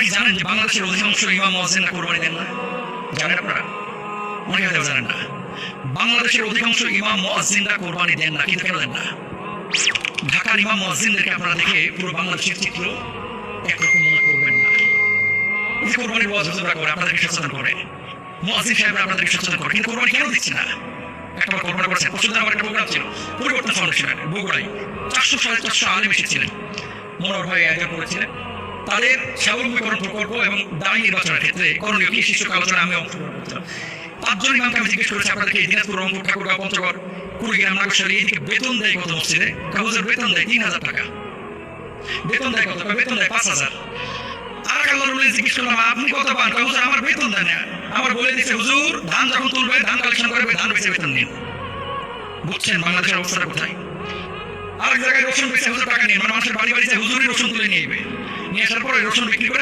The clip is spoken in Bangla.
আপনারা কি জানেন যে বাংলাদেশের অধিকাংশ ইমাম মুয়াজ্জিনরা কোরবানি দেন না? জানেন আপনারা? অনেকে হয়তো জানেন না। বাংলাদেশের অধিকাংশ ইমাম মুয়াজ্জিনরা কোরবানি দেন না। কিন্তু কেন দেন না? ঢাকার ইমাম মুয়াজ্জিনদেরকে আপনারা দেখে পুরো বাংলাদেশের চিত্র একরকম মনে করবেন না। এই কোরবানির ওয়াজ হুজুররা করে, আপনাদেরকে সচেতন করে, মুয়াজ্জিন সাহেবরা আপনাদেরকে সচেতন করে, কিন্তু কোরবানি কেন দিচ্ছে না? একটা কোরবানি করেছে। পরশুদিন আমার একটা প্রোগ্রাম ছিল পরিবর্তন ফাউন্ডেশনের বগুড়ায়, 400-450 আলেম এসেছিলেন। মনোহর ভাই আয়োজন করেছিলেন। তাদের স্বাবলম্বীকরণ প্রকল্প এবং দামি নির্বাচনের ক্ষেত্রে করণীয় কি শীর্ষক আলোচনায় আমি অংশগ্রহণ করছিলাম। 5 জন ইমামকে আমি জিজ্ঞেস করেছি, আপনাদেরকে দিনাজপুর, রংপুর, ঠাকুরগাঁও, পঞ্চগড়, কুড়িগ্রাম, নাগরশালী এদিকে বেতন দেয় কত মসজিদে? হুজুর বেতন দেয় 3000 টাকা। বেতন দেয় কত? বেতন দেয় 5000। আর আল্লাহর ওলি জিজ্ঞেস করলাম, আপনি কত পান? হুজুর আমার বেতন দেয় না। আমার বলে দিচ্ছে, হুজুর ধান যখন তুলবে, ধান কালেকশন করবে, ধান বেচে বেতন নিন। বুঝছেন বাংলাদেশের অবস্থাটা কোথায়? আরেক জায়গায় রসুন বেচে হুজুর টাকা নিন, মানে মানুষের বাড়ি বাড়ি হুজুরই রসুন তুলে নিয়ে নিয়ে আসার পরে রসুন বিক্রি করে